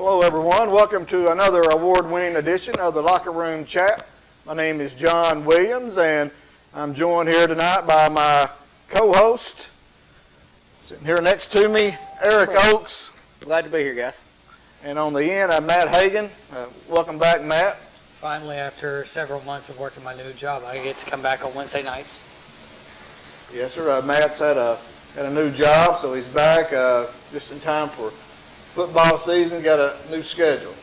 Hello everyone, welcome to another award-winning edition of the Locker Room Chat. My name is John Williams and I'm joined here tonight by my co-host, sitting here next to me, Eric Oakes. Glad to be here, guys. And on the end, I'm Matt Hagan. Welcome back, Matt. Finally, after several months of working my new job, I get to come back on Wednesday nights. Yes, sir. Matt's had a new job, so he's back just in time for football season. Got a new schedule.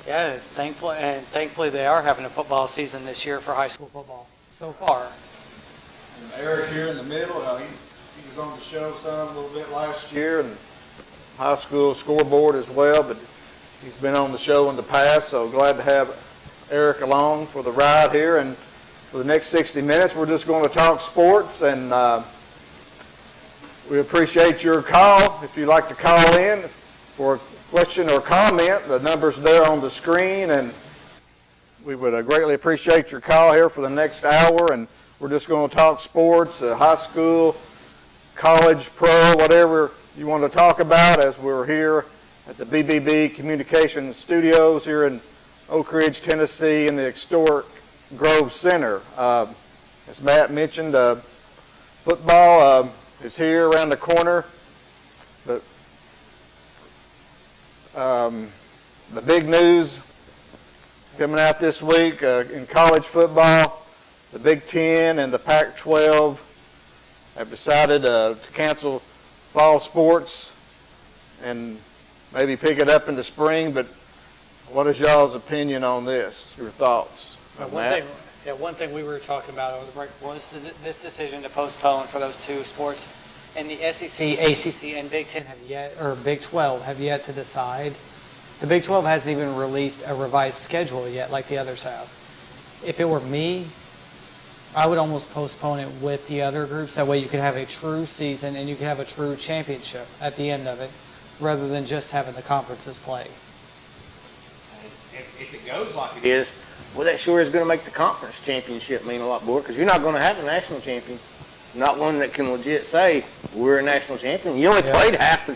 Yeah, thankfully they are having a football season this year for high school football so far. And Eric here in the middle. He was on the show some a little bit last year, and high school scoreboard as well, but he's been on the show in the past, so glad to have Eric along for the ride here. And for the next 60 minutes, we're just going to talk sports, and we appreciate your call. If you'd like to call in for a question or comment, the number's there on the screen, and we would greatly appreciate your call here for the next hour. And we're just going to talk sports, high school, college, pro, whatever you want to talk about, as we're here at the BBB Communications Studios here in Oak Ridge, Tennessee, in the historic Grove Center. As Matt mentioned, football is here around the corner, but the big news coming out this week in college football, the Big Ten and the Pac-12 have decided to cancel fall sports and maybe pick it up in the spring. But what is y'all's opinion on this, your thoughts? One thing we were talking about over the break was this decision to postpone for those two sports. And the SEC, ACC, and Big 12 have yet to decide. The Big 12 hasn't even released a revised schedule yet like the others have. If it were me, I would almost postpone it with the other groups. That way you could have a true season and you could have a true championship at the end of it, rather than just having the conferences play. If it goes like it is, well, that sure is going to make the conference championship mean a lot more, because you're not going to have a national champion, not one that can legit say we're a national champion. You only played half the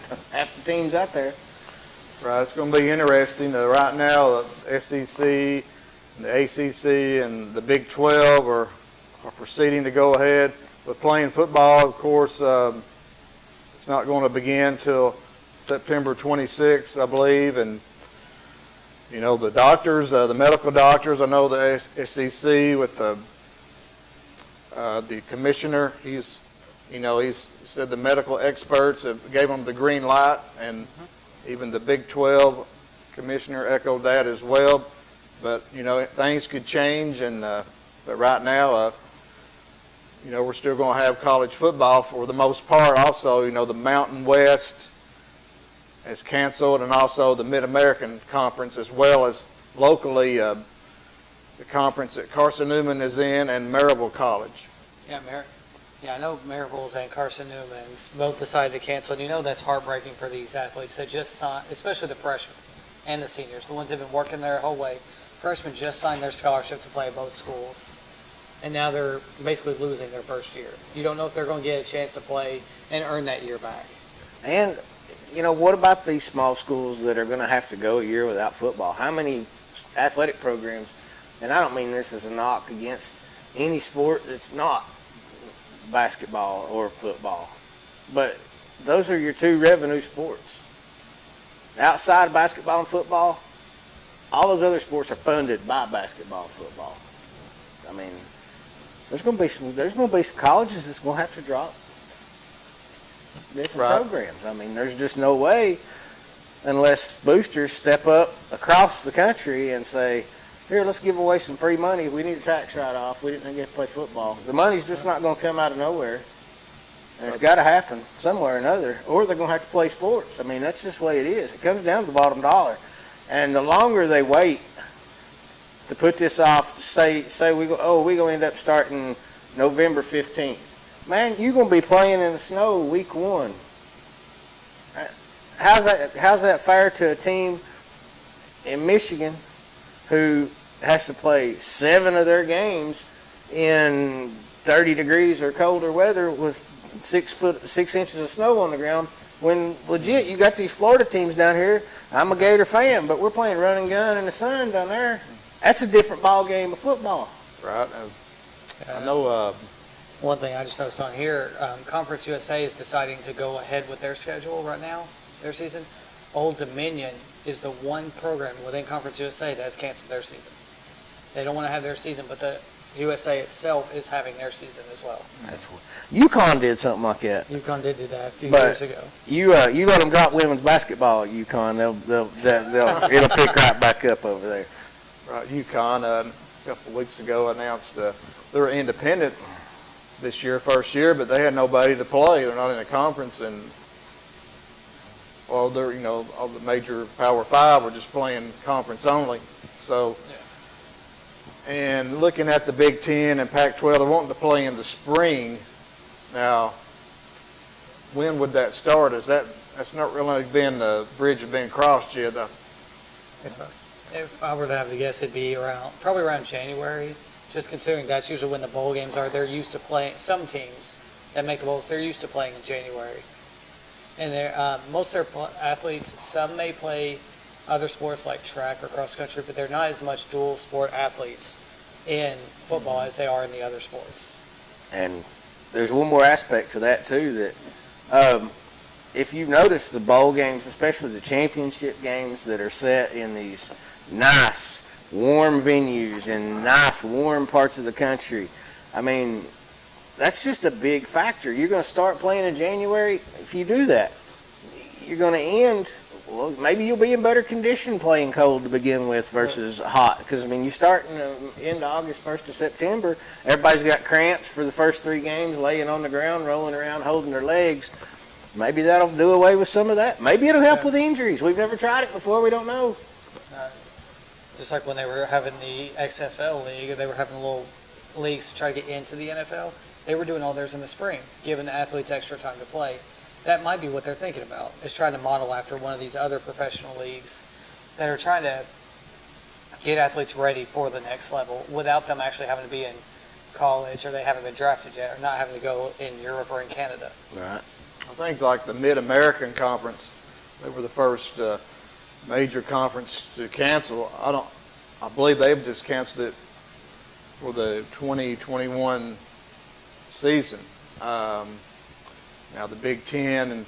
teams out there. Right, it's going to be interesting. Right now, the SEC, the ACC, and the Big 12 are proceeding to go ahead with playing football. Of course, it's not going to begin till September 26th, I believe. And you know, the doctors, the medical doctors, I know the SEC with the commissioner, he's said the medical experts gave them the green light, and even the Big 12 commissioner echoed that as well. But you know, things could change, and but right now, you know, we're still going to have college football for the most part. Also, you know, the Mountain West is canceled, and also the Mid-American Conference, as well as locally the conference that Carson-Newman is in, and Maryville College. I know Maryville's and Carson-Newman's both decided to cancel. And you know that's heartbreaking for these athletes that just signed, especially the freshmen and the seniors, the ones that have been working their whole way. Freshmen just signed their scholarship to play at both schools, and now they're basically losing their first year. You don't know if they're going to get a chance to play and earn that year back. And you know, what about these small schools that are going to have to go a year without football? How many athletic programs, and I don't mean this as a knock against any sport that's not basketball or football, but those are your two revenue sports. Outside of basketball and football, all those other sports are funded by basketball and football. I mean, there's going to be some colleges that's going to have to drop different programs. I mean, there's just no way, unless boosters step up across the country and say, here, let's give away some free money. We need a tax write-off. We didn't get to play football. The money's just not going to come out of nowhere. And it's got to happen somewhere or another, or they're going to have to play sports. I mean, that's just the way it is. It comes down to the bottom dollar. And the longer they wait to put this off, say we're going to end up starting November 15th. Man, you're going to be playing in the snow week 1. How's that fair to a team in Michigan who has to play 7 of their games in 30 degrees or colder weather with 6 inches of snow on the ground, When legit, you got these Florida teams down here. I'm a Gator fan, but we're playing run and gun in the sun down there. That's a different ball game of football. Right. I know. One thing I just noticed on here, Conference USA is deciding to go ahead with their schedule right now, their season. Old Dominion is the one program within Conference USA that has canceled their season. They don't want to have their season, but the USA itself is having their season as well. That's what UConn did something like that. UConn did do that a few But years ago. You let them drop women's basketball at UConn, it'll pick right back up over there. Right, UConn a couple of weeks ago announced they're independent this year, first year, but they had nobody to play. They're not in a conference, and they're all the major Power Five are just playing conference only. So, and looking at the Big Ten and Pac-12, they're wanting to play in the spring. Now, when would that start? That's not really been the bridge has been crossed yet. If I were to have to guess, it'd be probably around January. Just considering that's usually when the bowl games are. They're used to playing. Some teams that make the bowls, they're used to playing in January. And most of their athletes, some may play other sports like track or cross country, but they're not as much dual sport athletes in football as they are in the other sports. And there's one more aspect to that too, that if you notice the bowl games, especially the championship games that are set in these nice warm venues in nice warm parts of the country, I mean, that's just a big factor. You're going to start playing in January. If you do that, you're going to end, well, maybe you'll be in better condition playing cold to begin with versus hot. Because, I mean, you start in the end of August, 1st of September, everybody's got cramps for the first 3 games, laying on the ground, rolling around, holding their legs. Maybe that'll do away with some of that. Maybe it'll help with injuries. We've never tried it before. We don't know. Just like when they were having the XFL league, they were having little leagues to try to get into the NFL. They were doing all theirs in the spring, giving the athletes extra time to play. That might be what they're thinking about, is trying to model after one of these other professional leagues that are trying to get athletes ready for the next level without them actually having to be in college, or they haven't been drafted yet, or not having to go in Europe or in Canada. Right. I think like the Mid-American Conference, they were the first major conference to cancel. I believe they've just canceled it for the 2021 season. Now the Big Ten and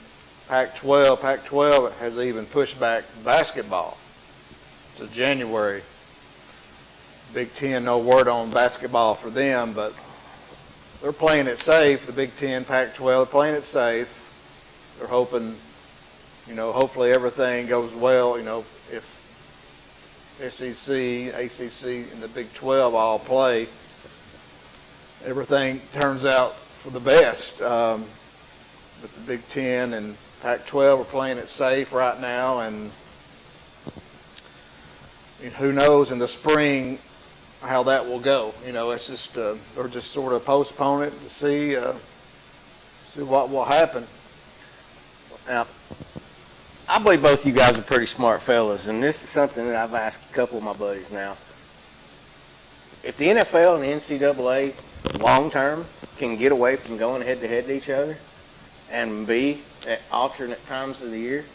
Pac-12 has even pushed back basketball to January. Big Ten, no word on basketball for them, but they're playing it safe. The Big Ten, Pac-12, they're playing it safe. They're hoping, hopefully everything goes well, if SEC, ACC, and the Big 12 all play, everything turns out for the best. But the Big Ten and Pac-12 are playing it safe right now, and who knows in the spring how that will go. It's just they're just sort of postpone it to see what will happen. Now, I believe both you guys are pretty smart fellas, and this is something that I've asked a couple of my buddies now. If the NFL and the NCAA long-term can get away from going head-to-head to each other and be at alternate times of the year,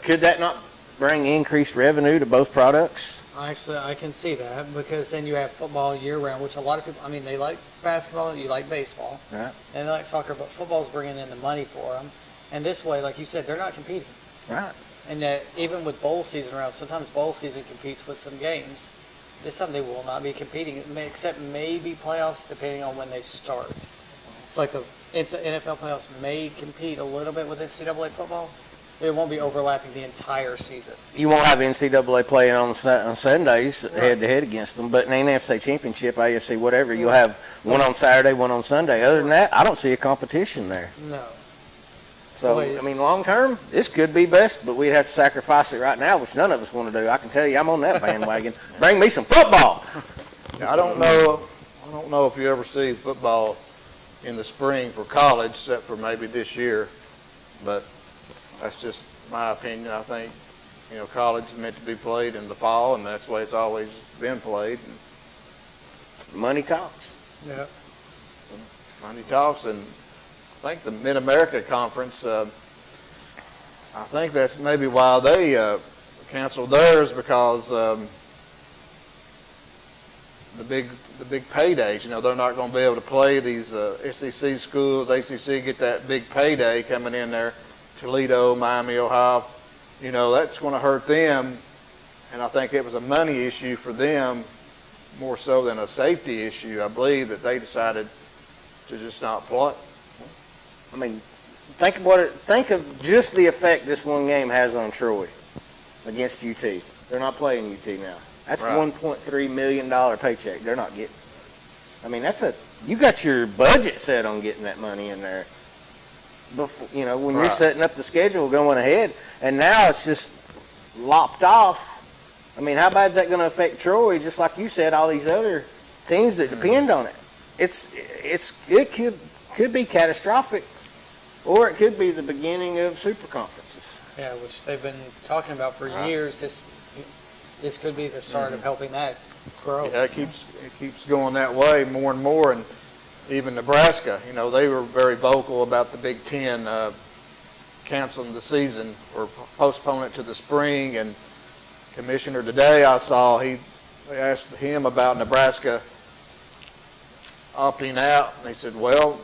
could that not bring increased revenue to both products? Actually, I can see that, because then you have football year-round, which a lot of people, they like basketball, you like baseball, Right. and they like soccer, but football's bringing in the money for them. And this way, like you said, they're not competing. Right. And even with bowl season around, sometimes bowl season competes with some games. This time they will not be competing, except maybe playoffs, depending on when they start. It's like the NFL playoffs may compete a little bit with NCAA football, but it won't be overlapping the entire season. You won't have NCAA playing on Sundays head-to-head against them, but in the NFC Championship, AFC, whatever, you'll have one on Saturday, one on Sunday. Other than that, I don't see a competition there. No. So, long term, this could be best, but we'd have to sacrifice it right now, which none of us want to do. I can tell you, I'm on that bandwagon. Bring me some football. I don't know if you ever see football in the spring for college, except for maybe this year, but that's just my opinion. I think, college is meant to be played in the fall, and that's the way it's always been played. Money talks. Yeah. Money talks, and I think the Mid-America Conference, I think that's maybe why they canceled theirs, because the big paydays. You know, they're not going to be able to play these SEC schools. ACC get that big payday coming in there. Toledo, Miami, Ohio. You know, that's going to hurt them. And I think it was a money issue for them more so than a safety issue. I believe that they decided to just not play. I mean, think of just the effect this one game has on Troy against UT. They're not playing UT now. That's Right. $1.3 million paycheck they're not getting. I mean, you got your budget set on getting that money in there. Before, you know, when you're Right. setting up the schedule going ahead, and now it's just lopped off. I mean, how bad is that going to affect Troy? Just like you said, all these other teams that depend on it. It could be catastrophic, or it could be the beginning of super conferences. Yeah, which they've been talking about for years. This could be the start of helping that grow. Yeah, it keeps going that way more and more. And even Nebraska, you know, they were very vocal about the Big Ten canceling the season or postponing it to the spring. And Commissioner today, I saw, they asked him about Nebraska opting out, and they said, well,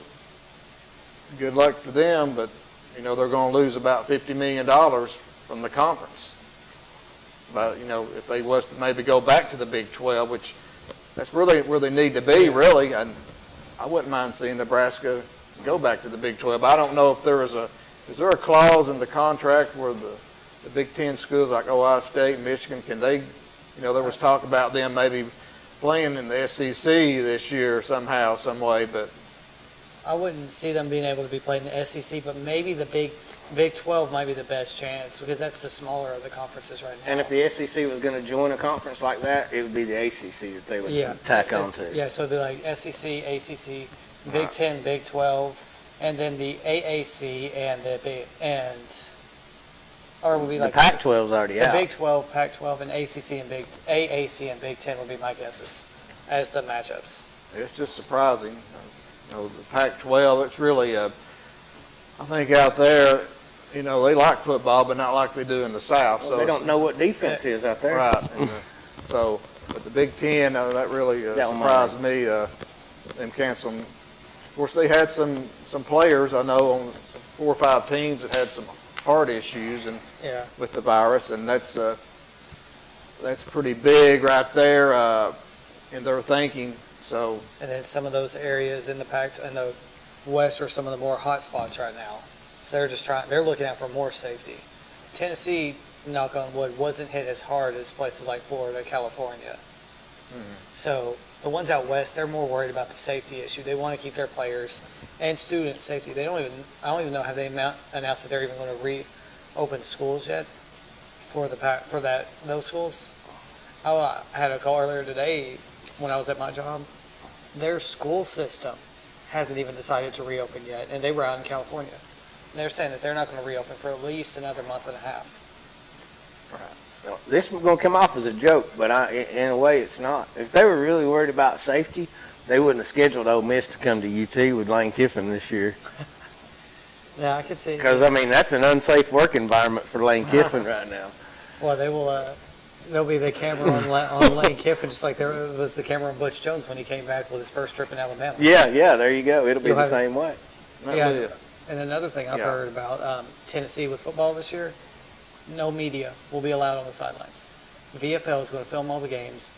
good luck to them, but, you know, they're going to lose about $50 million from the conference. But, you know, if they was to maybe go back to the Big 12, which that's really where they need to be, really, and I wouldn't mind seeing Nebraska go back to the Big 12. I don't know if is there a clause in the contract where the Big 10 schools like Ohio State, Michigan, can they, you know, there was talk about them maybe playing in the SEC this year somehow, some way, but I wouldn't see them being able to be playing in the SEC, but maybe the Big 12 might be the best chance, because that's the smaller of the conferences right now. And if the SEC was going to join a conference like that, it would be the ACC that they would tack on to. Yeah, so it'd be like SEC, ACC, Big 10, Big 12, and then the AAC or it would be The like Pac-12's already the out. Big 12, Pac-12, and AAC and Big 10 would be my guesses as the matchups. it's just surprising. You know, the Pac-12, it's really, I think out there, you know, they like football, but not like they do in the South. Well, they don't know what defense is out there. Right. And, but the Big Ten, that really surprised me, them canceling. Of course, they had some players, I know, on 4 or 5 teams that had some heart issues and with the virus, and that's pretty big right there in their thinking. So, And then some of those areas in the the West are some of the more hot spots right now. So they're looking out for more safety. Tennessee, knock on wood, wasn't hit as hard as places like Florida, California. So the ones out West, they're more worried about the safety issue. They want to keep their players and student safety. I don't even know, have they announced that they're even going to reopen schools yet for those schools? I had a call earlier today when I was at my job. Their school system hasn't even decided to reopen yet, and they were out in California. And they're saying that they're not going to reopen for at least another month and a half. Well, this is going to come off as a joke, but in a way it's not. If they were really worried about safety, they wouldn't have scheduled Ole Miss to come to UT with Lane Kiffin this year. Yeah, I could see. Because, I mean, that's an unsafe work environment for Lane Kiffin right now. Well, there'll be the camera on Lane Kiffin, just like there was the camera on Butch Jones when he came back with his first trip in Alabama. Yeah, there you go. It'll be the same way. Yeah, and another thing I've heard about Tennessee with football this year, no media will be allowed on the sidelines. VFL is going to film all the games.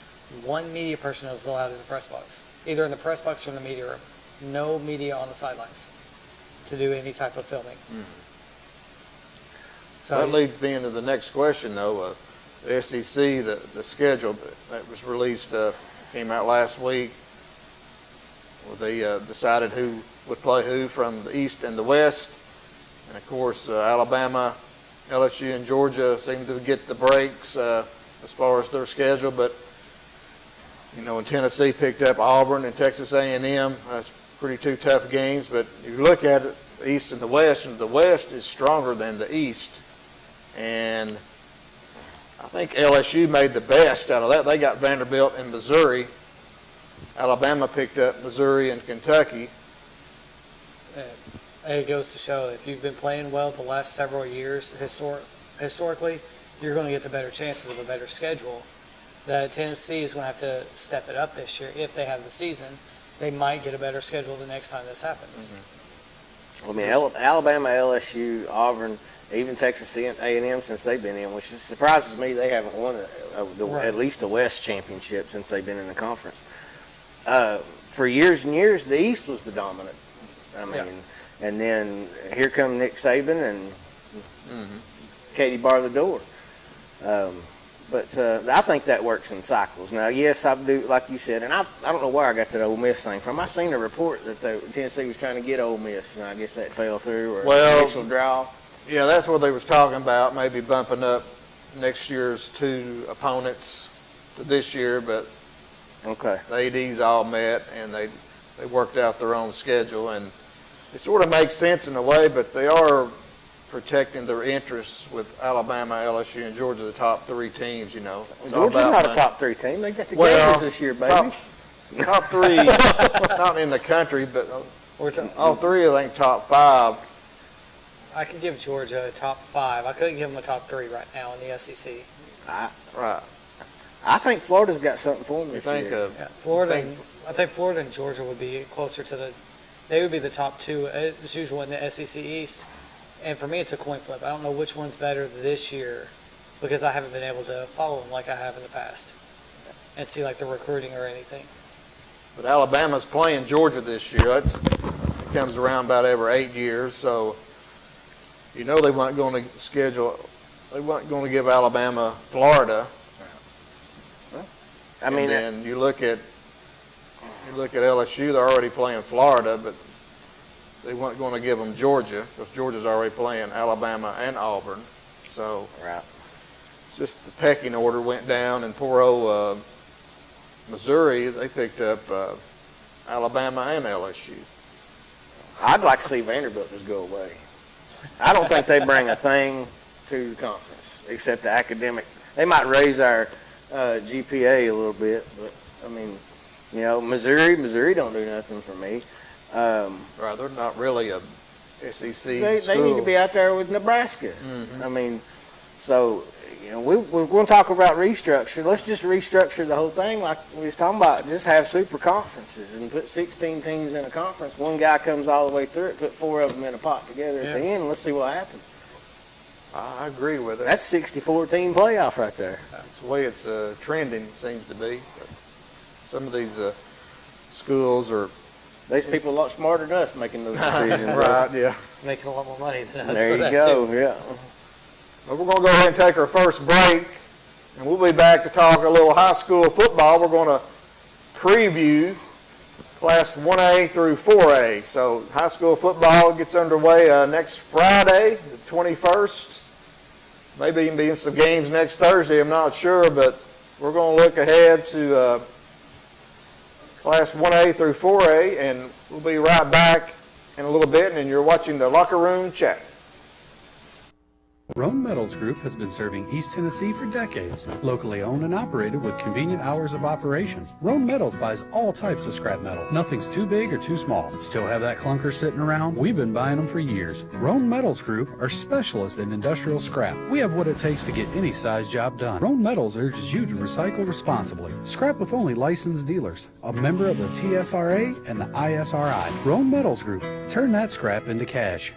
One media person is allowed in the press box, either in the press box or in the media room. No media on the sidelines to do any type of filming. So that leads me into the next question, though. The SEC, the schedule that was released, came out last week. Well, they decided who would play who from the East and the West. And, of course, Alabama, LSU, and Georgia seem to get the breaks as far as their schedule. But, you know, and Tennessee picked up Auburn and Texas A&M. That's pretty 2 tough games. But if you look at it, the East and the West is stronger than the East. And I think LSU made the best out of that. They got Vanderbilt and Missouri. Alabama picked up Missouri and Kentucky. it goes to show if you've been playing well the last several years, historically, you're going to get the better chances of a better schedule. That Tennessee is going to have to step it up this year. If they have the season, they might get a better schedule the next time this happens. I mean, Alabama, LSU, Auburn, even Texas A&M since they've been in, which surprises me. They haven't won at least a West championship since they've been in the conference. For years and years, the East was the dominant. I mean, and then here come Nick Saban and Katie bar the door. But I think that works in cycles. Now, yes, I do, like you said, and I don't know where I got that Ole Miss thing from. I seen a report that Tennessee was trying to get Ole Miss, and I guess that fell through, or initial draw. Yeah, that's what they was talking about, maybe bumping up next year's 2 opponents to this year, but Okay. the ADs all met, and they worked out their own schedule, and it sort of makes sense in a way, but they are protecting their interests with Alabama, LSU, and Georgia, the top 3 teams, you know. Georgia's not a top 3 team. They got the Gators this year, baby. Top 3, not in the country, but all 3, I think, top 5. I could give Georgia a top 5. I couldn't give them a top 3 right now in the SEC. Right. I think Florida's got something for them You this think year. I think Florida and Georgia would be closer to they would be the top 2 as usual in the SEC East. And for me, it's a coin flip. I don't know which one's better this year because I haven't been able to follow them like I have in the past and see like the recruiting or anything. But Alabama's playing Georgia this year. It comes around about every 8 years, so you know they weren't going to give Alabama Florida. I mean, and you look at LSU, they're already playing Florida, but they weren't going to give them Georgia because Georgia's already playing Alabama and Auburn. So it's just the pecking order went down, and poor old Missouri, they picked up Alabama and LSU. I'd like to see Vanderbilt just go away. I don't think they bring a thing to the conference except the academic. They might raise our GPA a little bit, but I mean, you know, Missouri don't do nothing for me. Right, they're not really a SEC They school. need to be out there with Nebraska. I mean, so, you know, we're going to talk about restructure. Let's just restructure the whole thing like we was talking about. Just have super conferences and put 16 teams in a conference. One guy comes all the way through it, put 4 of them in a pot together at the end, and let's see what happens. I agree with it. That's 64-team playoff right there. That's the way it's trending, seems to be. But some of these schools are... These people are a lot smarter than us making those decisions. Right, yeah. Making a lot more money than us. There for you that, go, too. yeah. Well, we're going to go ahead and take our first break, and we'll be back to talk a little high school football. We're going to preview Class 1A through 4A. So high school football gets underway next Friday, the 21st. Maybe even be in some games next Thursday, I'm not sure, but we're going to look ahead to Class 1A through 4A, and we'll be right back in a little bit, and you're watching the Locker Room Chat. Roan Metals Group has been serving East Tennessee for decades. Locally owned and operated with convenient hours of operation. Roan Metals buys all types of scrap metal. Nothing's too big or too small. Still have that clunker sitting around? We've been buying them for years. Roan Metals Group are specialists in industrial scrap. We have what it takes to get any size job done. Roan Metals urges you to recycle responsibly. Scrap with only licensed dealers. A member of the TSRA and the ISRI. Roan Metals Group. Turn that scrap into cash.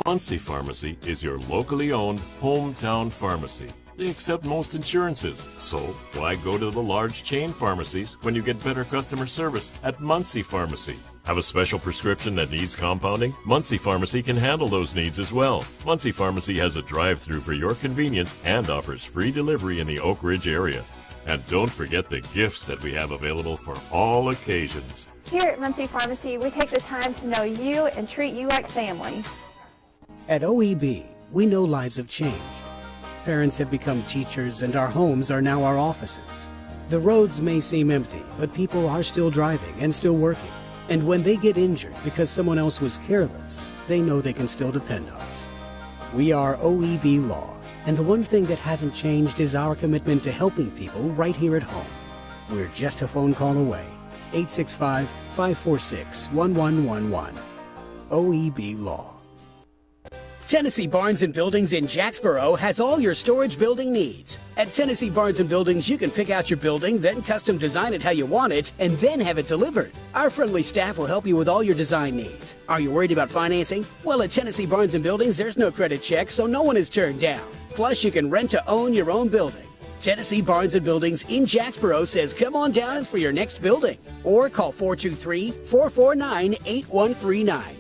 Muncie Pharmacy is your locally owned hometown pharmacy. They accept most insurances, so why go to the large chain pharmacies when you get better customer service at Muncie Pharmacy? Have a special prescription that needs compounding? Muncie Pharmacy can handle those needs as well. Muncie Pharmacy has a drive-through for your convenience and offers free delivery in the Oak Ridge area. And don't forget the gifts that we have available for all occasions. Here at Muncie Pharmacy, we take the time to know you and treat you like family. At OEB, we know lives have changed. Parents have become teachers, and our homes are now our offices. The roads may seem empty, but people are still driving and still working. And when they get injured because someone else was careless, they know they can still depend on us. We are OEB Law, and the one thing that hasn't changed is our commitment to helping people right here at home. We're just a phone call away. 865-546-1111. OEB Law. Tennessee Barnes & Buildings in Jacksboro has all your storage building needs. At Tennessee Barnes & Buildings, you can pick out your building, then custom design it how you want it, and then have it delivered. Our friendly staff will help you with all your design needs. Are you worried about financing? Well, at Tennessee Barnes & Buildings, there's no credit check, so no one is turned down. Plus, you can rent to own your own building. Tennessee Barnes & Buildings in Jacksboro says come on down for your next building. Or call 423-449-8139.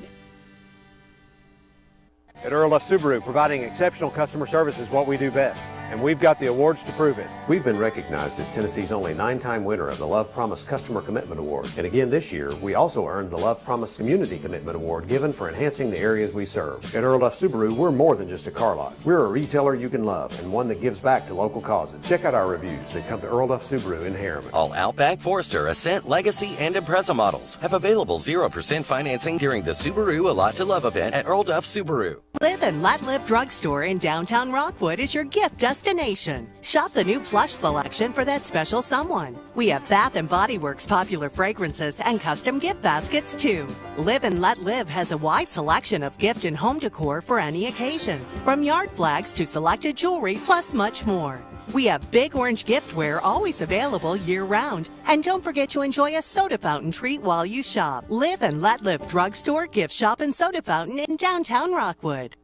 At Earl Duff Subaru, providing exceptional customer service is what we do best, and we've got the awards to prove it. We've been recognized as Tennessee's only 9-time winner of the Love Promise Customer Commitment Award. And again this year, we also earned the Love Promise Community Commitment Award given for enhancing the areas we serve. At Earl Duff Subaru, we're more than just a car lot. We're a retailer you can love and one that gives back to local causes. Check out our reviews that come to Earl Duff Subaru in Harriman. All Outback, Forester, Ascent, Legacy, and Impreza models have available 0% financing during the Subaru A Lot to Love event at Earl Duff Subaru. Live and Let Live Drugstore in downtown Rockwood is your gift destination. Shop the new plush selection for that special someone. We have Bath & Body Works popular fragrances and custom gift baskets too. Live and Let Live has a wide selection of gift and home decor for any occasion, from yard flags to selected jewelry, plus much more. We have Big Orange giftware always available year-round. And don't forget to enjoy a soda fountain treat while you shop. Live and Let Live Drugstore, Gift Shop, and Soda Fountain in downtown Rockwood.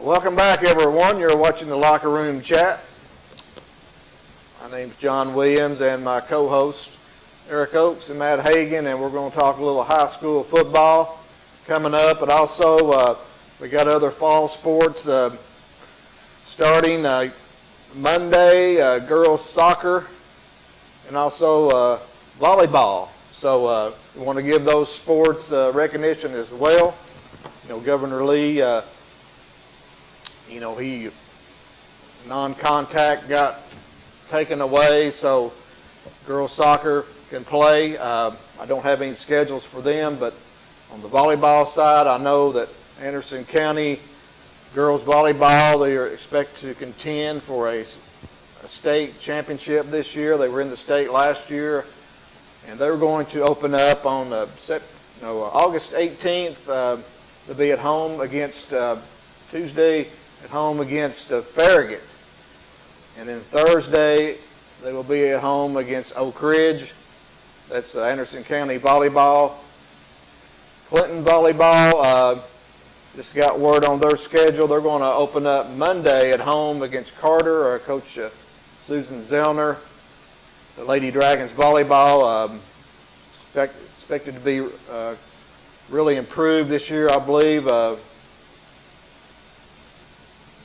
Welcome back, everyone. You're watching the Locker Room Chat. My name's John Williams and my co-hosts Eric Oakes and Matt Hagan, and we're going to talk a little high school football coming up, but also we got other fall sports starting Monday, girls soccer, and also volleyball. So we want to give those sports recognition as well. You know, Governor Lee, he non-contact got taken away, so girls soccer can play. I don't have any schedules for them, but on the volleyball side, I know that Anderson County girls volleyball, they are expected to contend for a state championship this year. They were in the state last year, and they're going to open up on August 18th. They'll be at home against Tuesday at home against Farragut, and then Thursday they will be at home against Oak Ridge. That's Anderson County volleyball. Clinton volleyball. Just got word on their schedule. They're going to open up Monday at home against Carter, Coach Susan Zellner. The Lady Dragons volleyball expected to be really improved this year, I believe.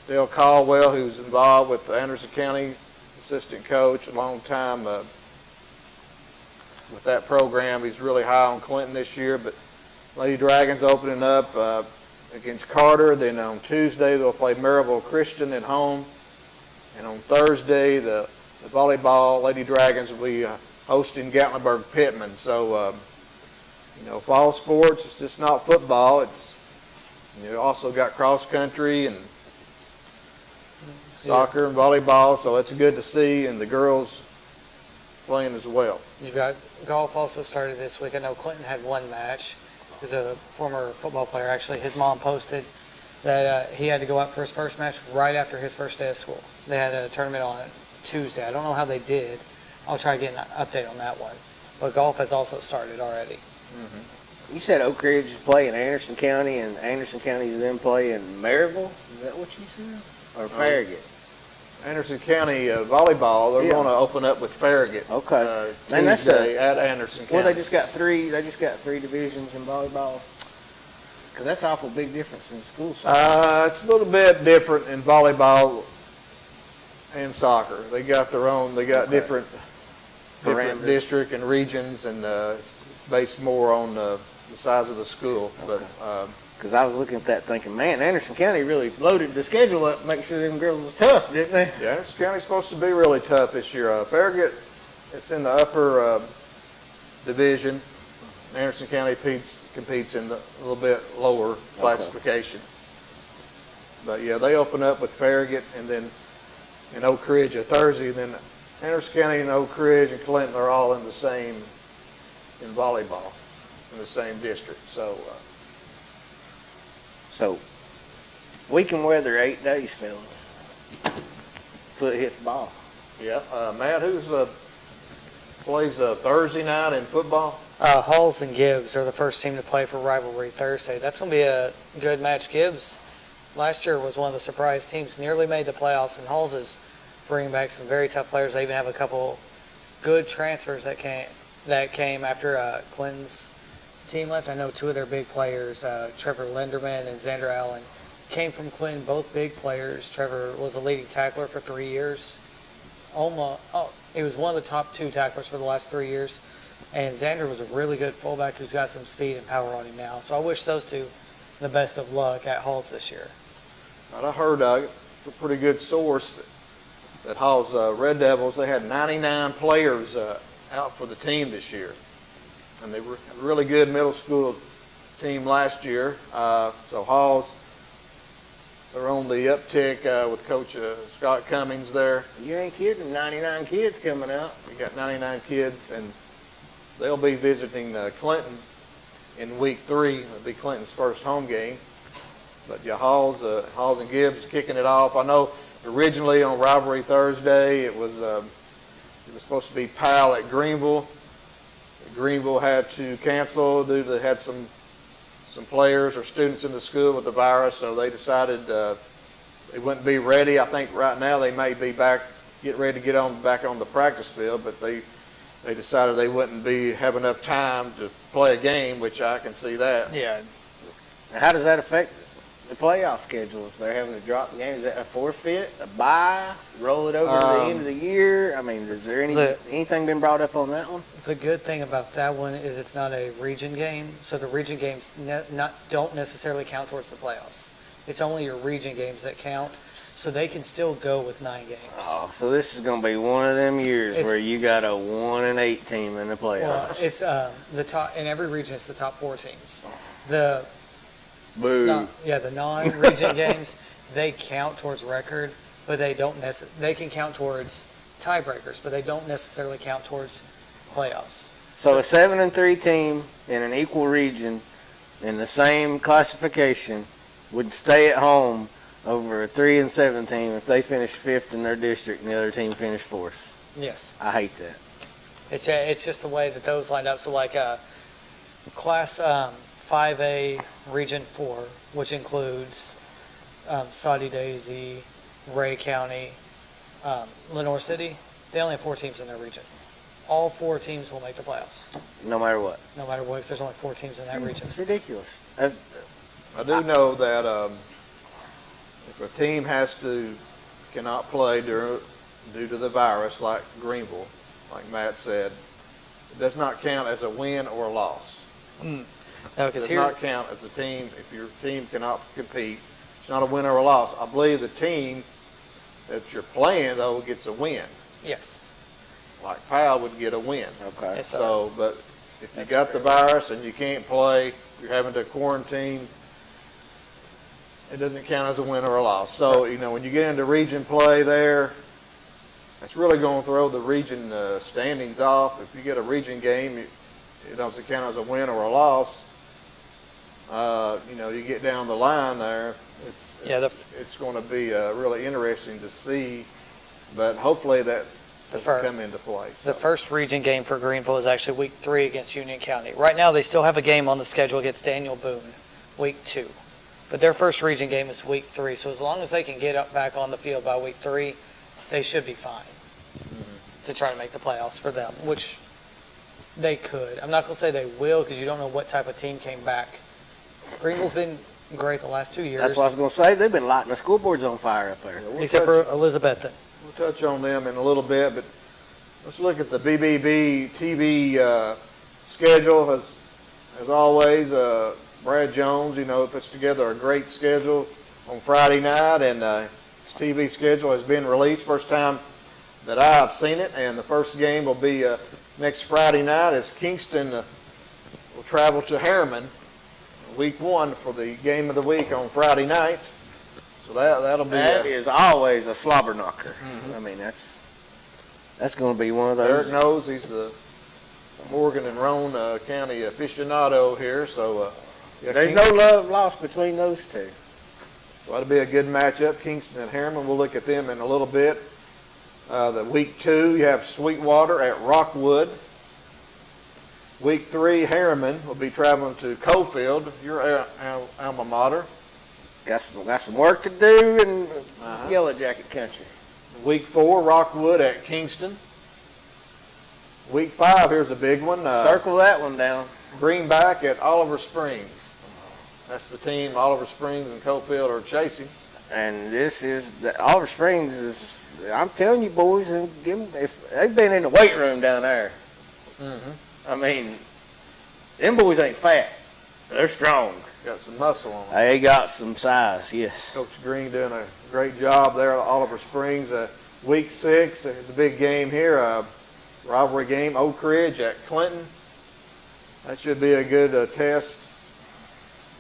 Dale Caldwell, who's involved with the Anderson County assistant coach, a long time with that program. He's really high on Clinton this year, but Lady Dragons opening up against Carter. Then on Tuesday they'll play Maryville Christian at home, and on Thursday the volleyball Lady Dragons will be hosting Gatlinburg Pittman. So fall sports, it's just not football. It's also got cross country and soccer and volleyball, so it's good to see, and the girls playing as well. You've got golf also started this week. I know Clinton had one match. He's a former football player, actually. His mom posted that he had to go out for his first match right after his first day of school. They had a tournament on Tuesday. I don't know how they did. I'll try to get an update on that one. But golf has also started already. Mm-hmm. You said Oak Ridge is playing Anderson County, and Anderson County is then playing Maryville? Is that what you said? Or Farragut? Anderson County volleyball, they're going to open up with Farragut. Okay. Tuesday at Anderson County. Well, they just got three divisions in volleyball. Because that's an awful big difference in school soccer. It's a little bit different in volleyball and soccer. They got their own. They got different district and regions, and based more on the size of the school. Okay. But because I was looking at that thinking, man, Anderson County really loaded the schedule up to make sure them girls was tough, didn't they? Yeah, Anderson County's supposed to be really tough this year. Farragut, it's in the upper division. Anderson County competes in the little bit lower classification. But yeah, they open up with Farragut, and then in Oak Ridge a Thursday, and then Harris County and Oak Ridge and Clinton are all in the same, in volleyball, in the same district. So, So we can weather 8 days, fellas. Foot hits ball. yeah. Matt, who's plays Thursday night in football? Halls and Gibbs are the first team to play for rivalry Thursday. That's going to be a good match. Gibbs last year was one of the surprise teams, nearly made the playoffs, and Halls is bringing back some very tough players. They even have a couple good transfers that came after Clinton's team left. I know 2 of their big players, Trevor Linderman and Xander Allen, came from Clinton, both big players. Trevor was a leading tackler for 3 years. He was one of the top 2 tacklers for the last 3 years. And Xander was a really good fullback who's got some speed and power on him now. So I wish those 2 the best of luck at Halls this year. And I heard a pretty good source that Hall's Red Devils, they had 99 players out for the team this year. And they were a really good middle school team last year. So Hall's, they're on the uptick with Coach Scott Cummings there. You ain't kidding, 99 kids coming out. We got 99 kids, and they'll be visiting Clinton in week 3. It'll be Clinton's first home game. But yeah, Halls and Gibbs kicking it off. I know originally on Rivalry Thursday it was supposed to be Powell at Greenville. Greenville had to cancel due to they had some players or students in the school with the virus, so they decided they wouldn't be ready. I think right now they may be get ready to get back on the practice field, but they decided they wouldn't have enough time to play a game, which I can see that. Yeah. How does that affect the playoff schedule? If they're having to drop the games, is that a forfeit, a bye, roll it over to the end of the year? I mean, is there anything been brought up on that one? The good thing about that one is it's not a region game, so the region games don't necessarily count towards the playoffs. It's only your region games that count, so they can still go with 9 games. Oh, so this is going to be one of them years where you got a 1-8 team in the playoffs. Well, it's the top in every region. It's the top 4 teams. Boo. The non-region games, they count towards record, but they don't they can count towards tiebreakers, but they don't necessarily count towards playoffs. So a 7-3 team in an equal region in the same classification would stay at home over a 3-7 team if they finish 5th in their district and the other team finished 4th. Yes. I hate that. It's just the way that those lined up. So like Class 5A Region 4, which includes Saudi Daisy, Ray County, Lenore City, they only have 4 teams in their region. All 4 teams will make the playoffs. No matter what. No matter what, because there's only 4 teams in that region. It's ridiculous. I do know that if a team cannot play due to the virus, like Greenville, like Matt said, it does not count as a win or a loss. No, It does not count as a team. If your team cannot compete, it's not a win or a loss. I believe the team that you're playing, though, gets a win. Yes. Like Powell would get a win. Okay. Yes, sir. So, but if you got the virus and you can't play, you're having to quarantine, it doesn't count as a win or a loss. So, when you get into region play there, that's really going to throw the region standings off. If you get a region game, it doesn't count as a win or a loss. You get down the line there, it's going to be really interesting to see, but hopefully that doesn't come into play. So. The first region game for Greenville is actually week 3 against Union County. Right now they still have a game on the schedule against Daniel Boone, week 2. But their first region game is week 3, so as long as they can get back on the field by week 3, they should be fine to try to make the playoffs for them, which they could. I'm not going to say they will because you don't know what type of team came back. Greenville's been great the last 2 years. That's what I was going to say. They've been lighting the scoreboards on fire up there. Except for Elizabethton. We'll touch on them in a little bit, but let's look at the BBB TV schedule. As always, Brad Jones, puts together a great schedule on Friday night, and his TV schedule has been released. First time that I've seen it, and the first game will be next Friday night as Kingston will travel to Harriman, week 1 for the game of the week on Friday night. So that'll be. That is always a slobber knocker. I mean, that's. That's going to be one of Eric those. knows he's the Morgan and Roane County aficionado here, so yeah, There's no love lost between those two. So that'll be a good matchup. Kingston and Harriman, we'll look at them in a little bit. The week 2, you have Sweetwater at Rockwood. Week 3, Harriman will be traveling to COALFIELD, your alma mater. Got some work to do in Yellow Jacket country. Week 4, Rockwood at Kingston. Week 5, here's a big one. Circle that one down. Greenback at Oliver Springs. That's the team Oliver Springs and COALFIELD are chasing. And this is Oliver Springs is. I'm telling you, boys, and if they've been in the weight room down there. I mean, them boys ain't fat. They're strong. Got some muscle on them. They got some size, yes. Coach Green doing a great job there at Oliver Springs. Week 6, there's a big game here. Rivalry game, Oak Ridge at Clinton. That should be a good test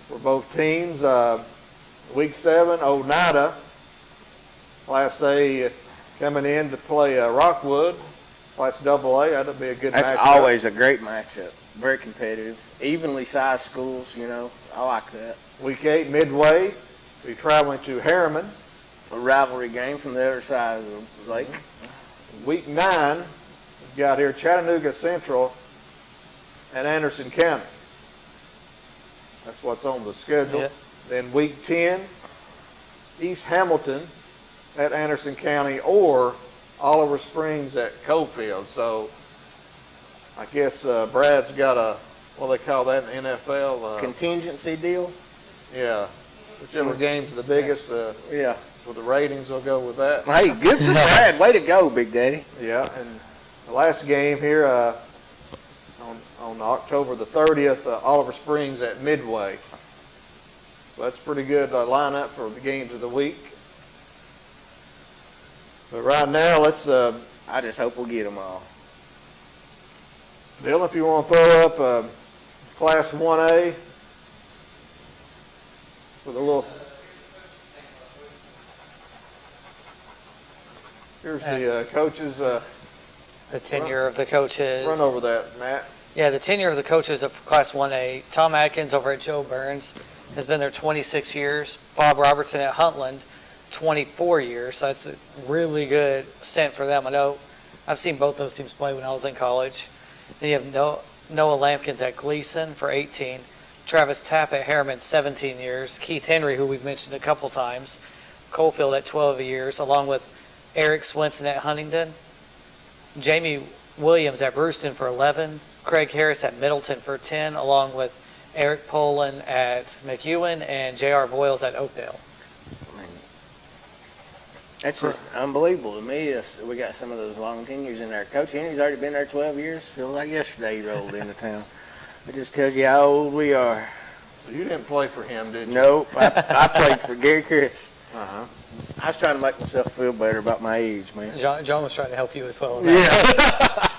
for both teams. Week 7, Oneida, Class A, coming in to play Rockwood, Class AA. That'll be a good matchup. That's always a great matchup. Very competitive. Evenly sized schools, you know. I like that. Week 8, Midway, be traveling to Harriman. A rivalry game from the other side of the lake. Week 9, we've got here Chattanooga Central and Anderson County. That's what's on the schedule. Yep. Then week 10, East Hamilton at Anderson County or Oliver Springs at COALFIELD. So I guess Brad's got a, what do they call that in the NFL? Contingency deal? Yeah. Whichever game's the biggest, Yeah. for the ratings, we'll go with that. Hey, good for Brad. Way to go, Big Daddy. Yeah, and the last game here on October the 30th, Oliver Springs at Midway. So that's a pretty good lineup for the games of the week. But right now, let's, I just hope we'll get them all. Bill, if you want to throw up Class 1A with a little. Here's the coaches. The tenure of the coaches. Run over that, Matt. Yeah, the tenure of the coaches of Class 1A. Tom Atkins over at Joe Burns has been there 26 years. Bob Robertson at Huntland, 24 years. So that's a really good stint for them. I know I've seen both those teams play when I was in college. Then you have Noah Lampkins at Gleason for 18. Travis Tapp at Harriman, 17 years. Keith Henry, who we've mentioned a couple times. COALFIELD at 12 years, along with Eric Swinson at Huntington. Jamie Williams at Brewston for 11. Craig Harris at Middleton for 10, along with Eric Poland at McEwen and J.R. Voiles at Oakdale. That's just unbelievable to me. We got some of those long tenures in there. Coach Henry's already been there 12 years. Feels like yesterday he rolled into town. It just tells you how old we are. You didn't play for him, did you? Nope. I played for Gary Chris. Uh-huh. I was trying to make myself feel better about my age, man. John was trying to help you as well. Yeah.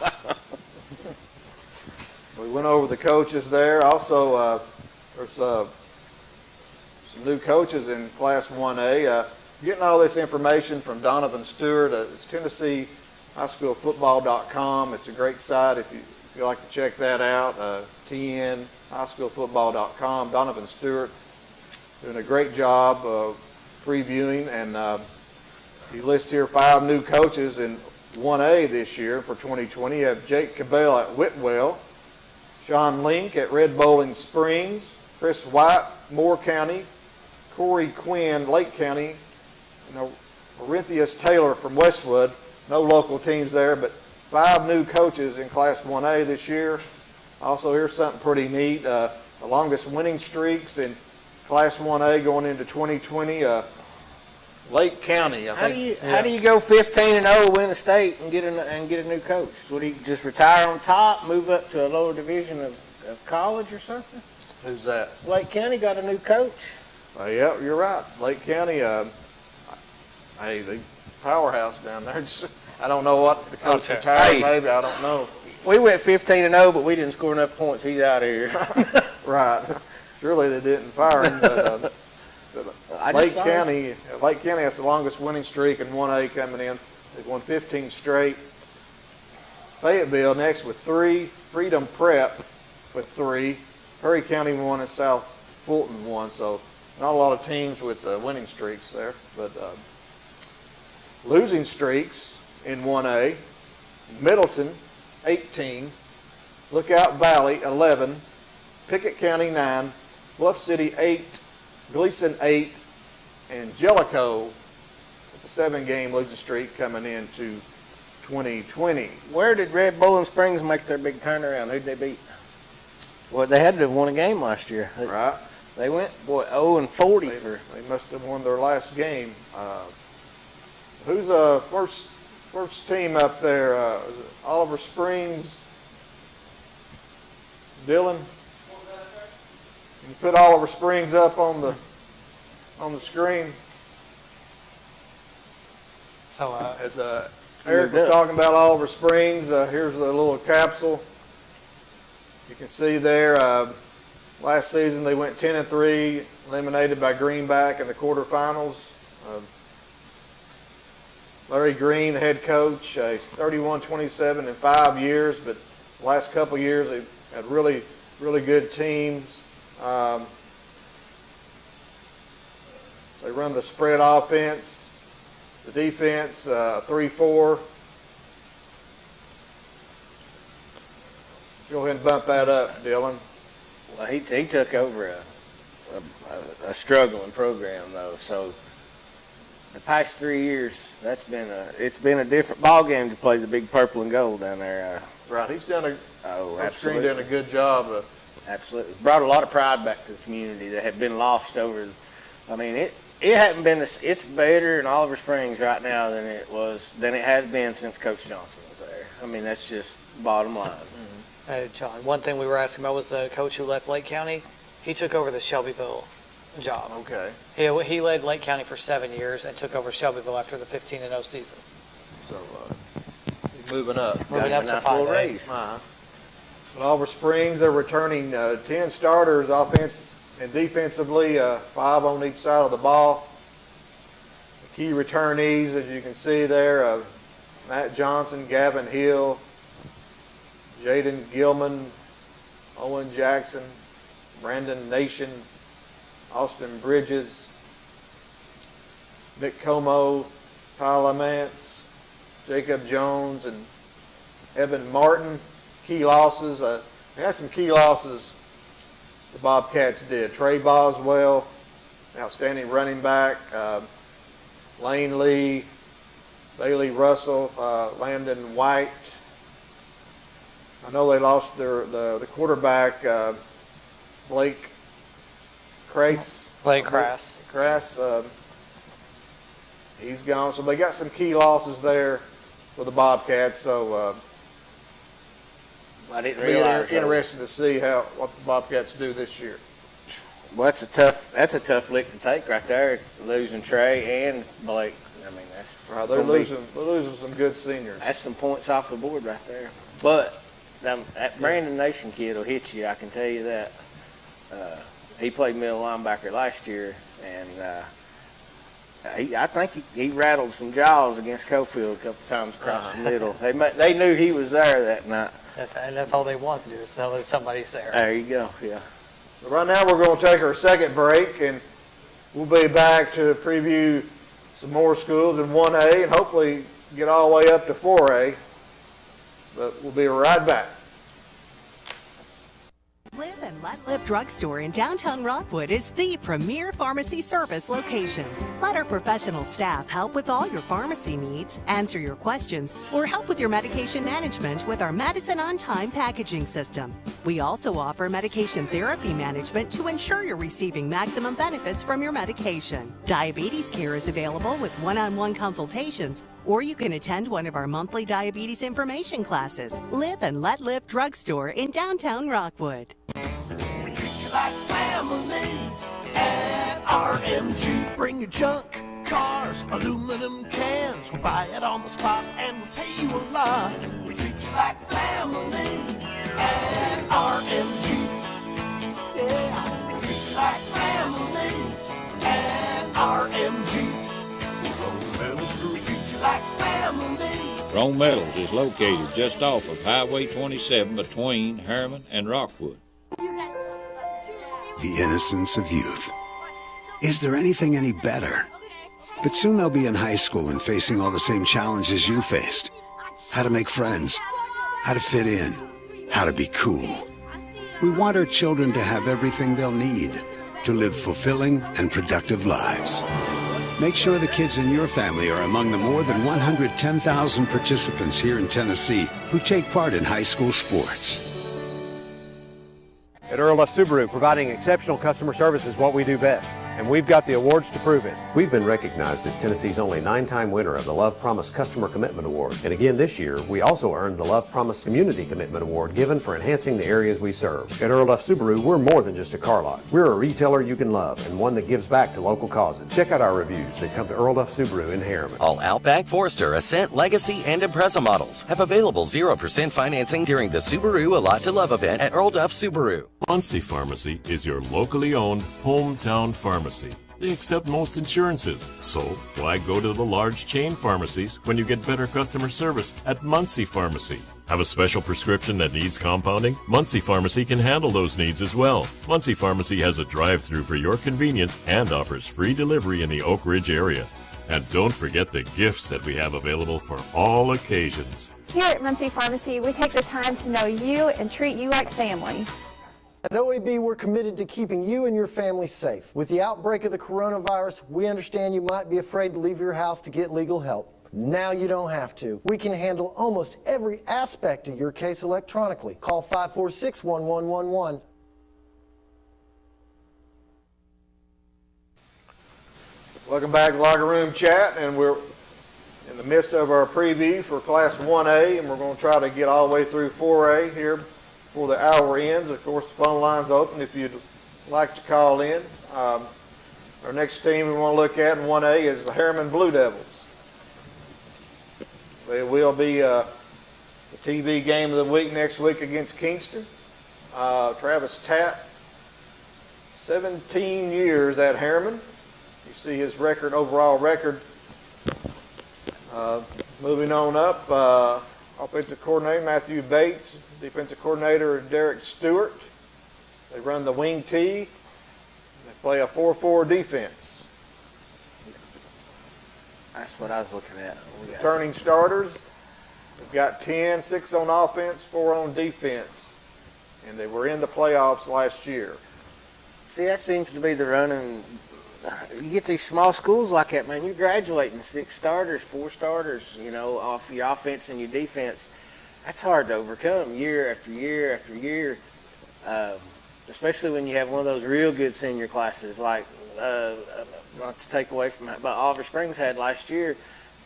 We went over the coaches there. Also, there's some new coaches in Class 1A. Getting all this information from Donovan Stewart. It's TennesseeHighSchoolFootball.com. It's a great site if you'd like to check that out. TNHighSchoolFootball.com. Donovan Stewart doing a great job previewing, and he lists here 5 new coaches in 1A this year for 2020. You have Jake Cabell at Whitwell, Sean Link at Red Bowling Springs, Chris White, Moore County, Corey Quinn, Lake County, and Orinthius Taylor from Westwood. No local teams there, but 5 new coaches in Class 1A this year. Also, here's something pretty neat. The longest winning streaks in Class 1A going into 2020. Lake County, I think. How do you go 15-0, win a state, and get a new coach? Would he just retire on top, move up to a lower division of college or something? Who's that? Lake County got a new coach. Yeah, you're right. Lake County, hey, the powerhouse down there. I don't know what the coach retired, Hey. maybe. I don't know. We went 15-0, but we didn't score enough points. He's out of here. Right. Surely they didn't fire him, but Lake County has the longest winning streak in 1A coming in. They've won 15 straight. Fayetteville next with 3. Freedom Prep with 3. Perry County 1 and South Fulton 1. So not a lot of teams with winning streaks there. But losing streaks in 1A. Middleton 18. Lookout Valley 11. Pickett County 9. Bluff City 8. Gleason 8. And Jellicoe with the 7-game losing streak coming into 2020. Where did Red Bowling Springs make their big turnaround? Who'd they beat? Well, they had to have won a game last year. Right. They went, 0-40 for. They must have won their last game. Who's first team up there? Is it Oliver Springs? Dylan? Can you put Oliver Springs up on the screen? So, As Eric was talking about Oliver Springs, here's a little capsule. You can see there, last season they went 10-3, eliminated by Greenback in the quarterfinals. Larry Green, the head coach, he's 31-27 in 5 years, but the last couple years they've had really, really good teams. They run the spread offense, the defense, 3-4. Go ahead and bump that up, Dylan. Well, he took over a struggling program though, so the past 3 years it's been a different ball game to play the big purple and gold down there. Right, he's done absolutely done a good job. Absolutely, brought a lot of pride back to the community that had been lost over. I mean, it hadn't been. It's better in Oliver Springs right now than it has been since Coach Johnson was there. I mean, that's just bottom line. Hey, John, one thing we were asking about was the coach who left Lake County. He took over the Shelbyville job. Okay. He led Lake County for 7 years and took over Shelbyville after the 15-0 season. So he's moving up. Moving up to 5A. But Oliver Springs, they're returning 10 starters, offense and defensively, 5 on each side of the ball. The key returnees, as you can see there, Matt Johnson, Gavin Hill, Jaden Gilman, Owen Jackson, Brandon Nation, Austin Bridges, Nick Como, Kyle Mance, Jacob Jones, and Evan Martin. Key losses. They had some key losses the Bobcats did. Trey Boswell, outstanding running back. Lane Lee, Bailey Russell, Landon White. I know they lost the quarterback, Blake Crass. He's gone. So they got some key losses there for the Bobcats. So I didn't realize. Interesting to see what the Bobcats do this year. Well, that's a tough lick to take right there, losing Trey and Blake. I mean, that's right. They're losing some good seniors. That's some points off the board right there. But that Brandon Nation kid will hit you. I can tell you that. He played middle linebacker last year, and I think he rattled some jaws against Coalfield a couple times across the middle. They knew he was there that night. That's all they want to do is tell that somebody's there. There you go. Yeah. So right now we're going to take our second break, and we'll be back to preview some more schools in 1A and hopefully get all the way up to 4A. But we'll be right back. Live and Let Live Drugstore in downtown Rockwood is the premier pharmacy service location. Let our professional staff help with all your pharmacy needs, answer your questions, or help with your medication management with our Medicine on Time packaging system. We also offer medication therapy management to ensure you're receiving maximum benefits from your medication. Diabetes care is available with one-on-one consultations, or you can attend one of our monthly diabetes information classes. Live and Let Live Drugstore in downtown Rockwood. We treat you like family at RMG. Bring your junk, cars, aluminum cans. We'll buy it on the spot and we'll pay you a lot. We treat you like family at RMG. Yeah, we treat you like family at RMG. From Metal Screw, we treat you you like family. Rome Metals is located just off of Highway 27 between Harriman and Rockwood. The innocence of youth. Is there anything any better? But soon they'll be in high school and facing all the same challenges you faced. How to make friends, how to fit in, how to be cool. We want our children to have everything they'll need to live fulfilling and productive lives. Make sure the kids in your family are among the more than 110,000 participants here in Tennessee who take part in high school sports. At Earl F. Subaru, providing exceptional customer service is what we do best, and we've got the awards to prove it. We've been recognized as Tennessee's only 9-time winner of the Love Promise Customer Commitment Award. And again this year, we also earned the Love Promise Community Commitment Award given for enhancing the areas we serve. At Earl F. Subaru, we're more than just a car lot. We're a retailer you can love and one that gives back to local causes. Check out our reviews that come to Earl F. Subaru in Harriman. All Outback, Forester, Ascent, Legacy, and Impreza models have available 0% financing during the Subaru A Lot to Love event at Earl Duff Subaru. Muncie Pharmacy is your locally owned hometown pharmacy. They accept most insurances, so why go to the large chain pharmacies when you get better customer service at Muncie Pharmacy? Have a special prescription that needs compounding? Muncie Pharmacy can handle those needs as well. Muncie Pharmacy has a drive-through for your convenience and offers free delivery in the Oak Ridge area. And don't forget the gifts that we have available for all occasions. Here at Muncie Pharmacy, we take the time to know you and treat you like family. At OAB, we're committed to keeping you and your family safe. With the outbreak of the coronavirus, we understand you might be afraid to leave your house to get legal help. Now you don't have to. We can handle almost every aspect of your case electronically. Call 546-1111. Welcome back to Locker Room Chat, and we're in the midst of our preview for Class 1A, and we're going to try to get all the way through 4A here before the hour ends. Of course, the phone line's open if you'd like to call in. Our next team we want to look at in 1A is the Harriman Blue Devils. They will be the TV game of the week next week against Kingston. Travis Tapp, 17 years at Harriman. You see his record, overall record. Moving on up, offensive coordinator Matthew Bates, defensive coordinator Derek Stewart. They run the wing T. They play a 4-4 defense. That's what I was looking at. Returning starters, we've got 10, 6 on offense, 4 on defense. And they were in the playoffs last year. See, that seems to be the running. You get these small schools like that, man, you're graduating 6 starters, 4 starters, you know, off your offense and your defense. That's hard to overcome year after year after year, especially when you have one of those real good senior classes like, not to take away from that, but Oliver Springs had last year.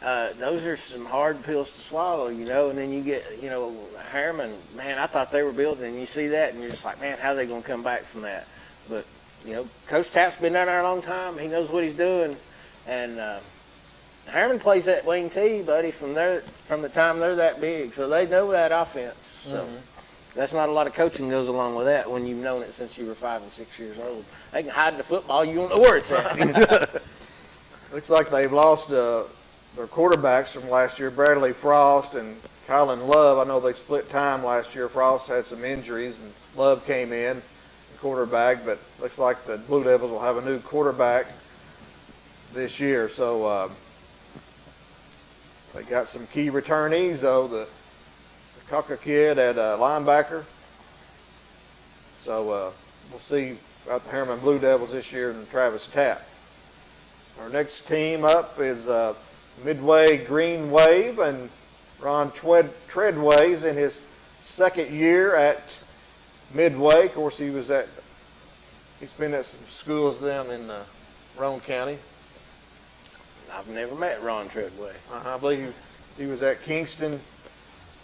Those are some hard pills to swallow, you know, and then you get, you know, Harriman, man, I thought they were building, and you see that, and you're just like, man, how are they going to come back from that? But, you know, Coach Tapp's been down there a long time. He knows what he's doing, and Harriman plays that wing T, buddy, from the time they're that big, so they know that offense. So that's not a lot of coaching goes along with that when you've known it since you were 5 and 6 years old. They can hide the football, you don't know where it's at. Looks like they've lost their quarterbacks from last year, Bradley Frost and Kylan Love. I know they split time last year. Frost had some injuries, and Love came in, quarterback, but looks like the Blue Devils will have a new quarterback this year. So they got some key returnees, though. The Cocker kid at linebacker. So we'll see about the Harriman Blue Devils this year and Travis Tapp. Our next team up is Midway Green Wave, and Ron Treadway's in his second year at Midway. Of course, he's been at some schools down in Roane County. I've never met Ron Treadway. I believe he was at Kingston,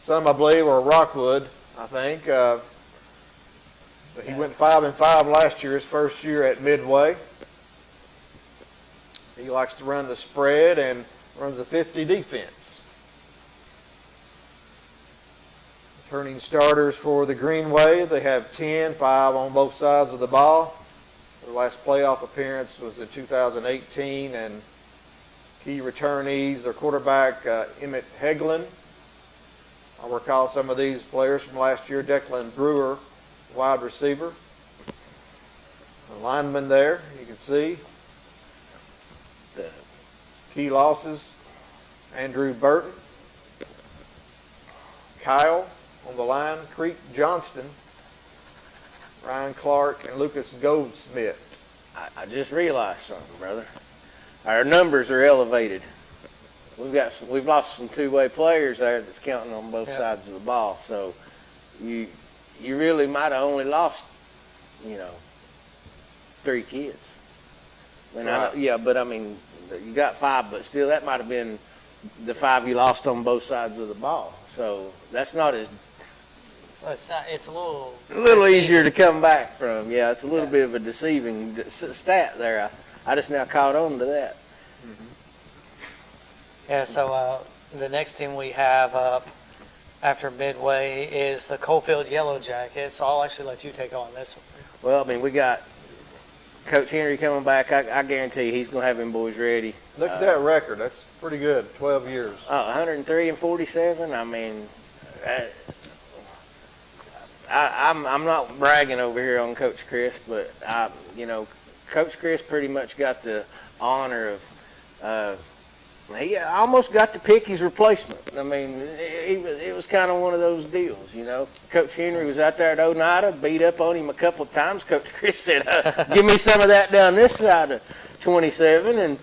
some I believe, or Rockwood, I think. But he went 5-5 last year, his first year at Midway. He likes to run the spread and runs a 50 defense. Returning starters for the Green Wave, they have 10, 5 on both sides of the ball. Their last playoff appearance was in 2018, and key returnees, their quarterback, Emmett Heglin. I recall some of these players from last year. Declan Brewer, wide receiver. The lineman there, you can see. The key losses, Andrew Burton, Kyle on the line, Creek Johnston, Ryan Clark, and Lucas Goldsmith. I just realized something, brother. Our numbers are elevated. We've lost some two-way players there that's counting on both sides of the ball. So you really might have only lost, 3 kids. I mean, Right. but I mean, you got 5, but still, that might have been the 5 you lost on both sides of the ball. So that's not as So it's a little easier to come back from. Yeah, it's a little bit of a deceiving stat there. I just now caught on to that. Yeah, so the next team we have up after Midway is the Coalfield Yellow Jackets. So I'll actually let you take on this one. Well, I mean, we got Coach Henry coming back. I guarantee he's going to have him boys ready. Look at that record. That's pretty good, 12 years. 103-47. I mean, I'm not bragging over here on Coach Chris, but Coach Chris pretty much got the honor of. He almost got to pick his replacement. I mean, it was kind of one of those deals, Coach Henry was out there at Oneida, beat up on him a couple of times. Coach Chris said, give me some of that down this side of 27, and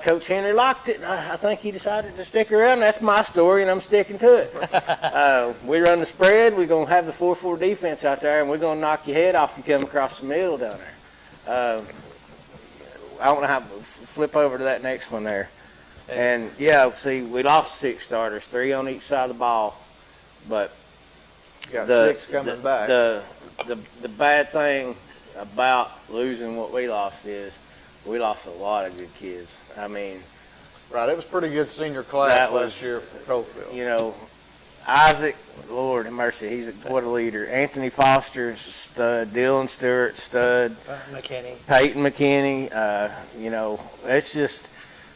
Coach Henry locked it. And I think he decided to stick around. That's my story, and I'm sticking to it. We run the spread. We're going to have the 4-4 defense out there, and we're going to knock your head off if you come across the middle down there. I don't know how to flip over to that next one there. And, see, we lost 6 starters, 3 on each side of the ball. But got 6 coming back. The bad thing about losing what we lost is we lost a lot of good kids. I mean, right, it was a pretty good senior class last year for Coalfield. Isaac, Lord have mercy, what a leader. Anthony Foster's a stud. Dylan Stewart, stud. Peyton McKinney. It's just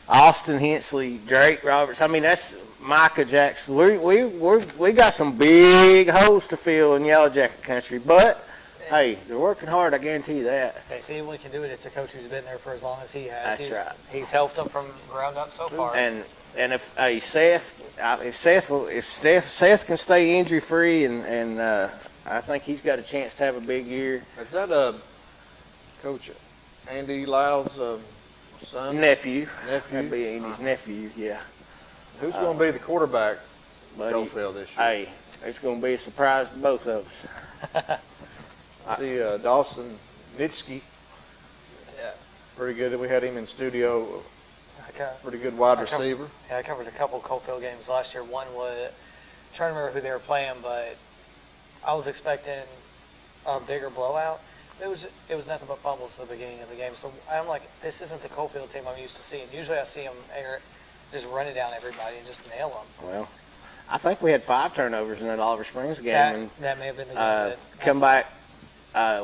Austin Hensley, Drake Roberts. I mean, that's Micah Jackson. We got some big holes to fill in Yellow Jacket country, but hey, they're working hard. I guarantee you that. If anyone can do it, it's a coach who's been there for as long as he has. That's right. He's helped them from ground up so far. And if Seth can stay injury free, and I think he's got a chance to have a big year. Is that Coach Andy Lyle's son? Nephew. That'd be Andy's nephew. Yeah. Who's going to be the quarterback for Coalfield this year? Hey, it's going to be a surprise to both of us. I see Dawson Nitschke. Yeah. Pretty good. We had him in studio. Pretty good wide receiver. I covered a couple Coalfield games last year. One was, I'm trying to remember who they were playing, but I was expecting a bigger blowout. It was nothing but fumbles at the beginning of the game. So I'm like, this isn't the Coalfield team I'm used to seeing. Usually I see them just running down everybody and just nail them. Well, I think we had 5 turnovers in that Oliver Springs game. That may have been the game. Come back.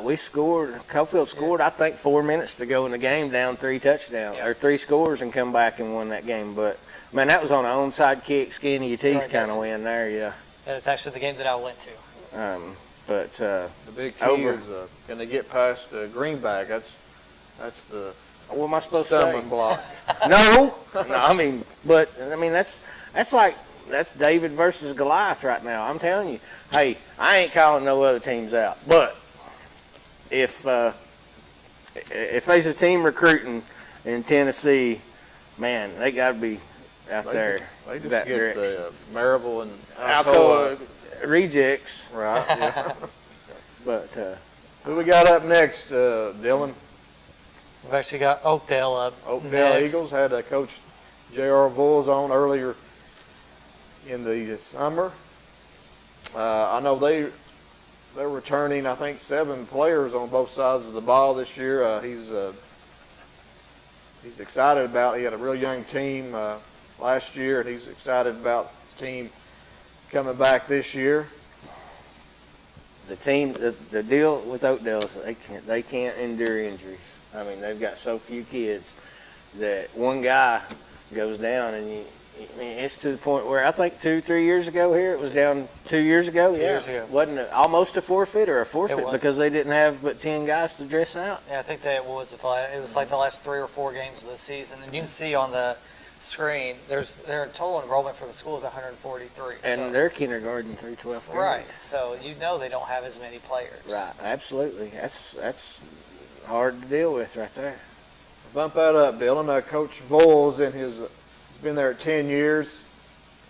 We scored. Coalfield scored, I think, 4 minutes to go in the game, down 3 touchdowns or 3 scores, and come back and won that game. But man, that was on an onside kick, skin of your teeth kind of win there. Yeah. It's actually the game that I went to. But the big key is can they get past Greenback? That's the what am I supposed to stumbling say? block. No, that's David versus Goliath right now. I'm telling you. Hey, I ain't calling no other teams out, but if there's a team recruiting in Tennessee, man, they got to be out there. They just that get direction. Marable and Alcoa rejects. Right, yeah. But who we got up next, Dylan? We've actually got Oakdale up Oakdale next. Eagles had Coach J.R. Bulls on earlier in the summer. I know they're returning, I think, 7 players on both sides of the ball this year. He's excited about. He had a real young team last year, and he's excited about his team coming back this year. The team, the deal with Oakdale is they can't endure injuries. I mean, they've got so few kids that one guy, goes down, and I mean, it's to the point where I think 2-3 years ago here, it was down 2 years ago. 2 years ago. Wasn't it almost a forfeit or a forfeit because they didn't have but 10 guys to dress out? Yeah, I think that it was like the last 3 or 4 games of the season. And you can see on the screen, their total enrollment for the school is 143. And their kindergarten through 12th grade. Right, so you know they don't have as many players. Right, absolutely. That's hard to deal with right there. Bump that up, Dylan. Coach Voles he's been there 10 years.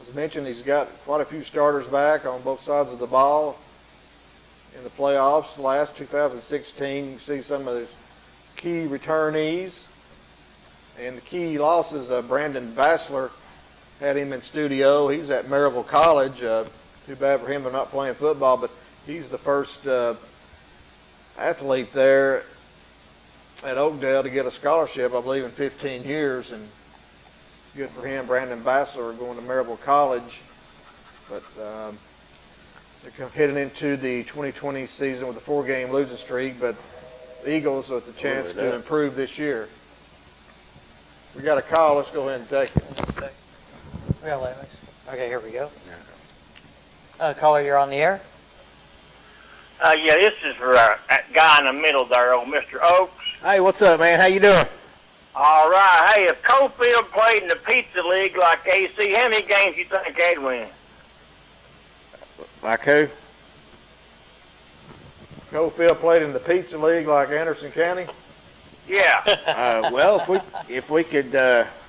As I mentioned, he's got quite a few starters back on both sides of the ball in the playoffs. Last 2016, you can see some of his key returnees. And the key losses, Brandon Bassler had him in studio. He's at Maryville College. Too bad for him they're not playing football, but he's the first athlete there at Oakdale to get a scholarship, I believe, in 15 years. And good for him. Brandon Bassler going to Maryville College. But they're heading into the 2020 season with a 4-game losing streak, but the Eagles with the chance to improve this year. We got a call. Let's go ahead and take it. Just a sec. We got Lennox. Okay, here we go. Caller, you're on the air. Yeah, this is for that guy in the middle there, old Mr. Oaks. Hey, what's up, man? How you doing? All right. Hey, if Coalfield played in the Pizza League like AC, how many games you think they'd win? Like who? Coalfield played in the Pizza League like Anderson County? Yeah. Well, if we could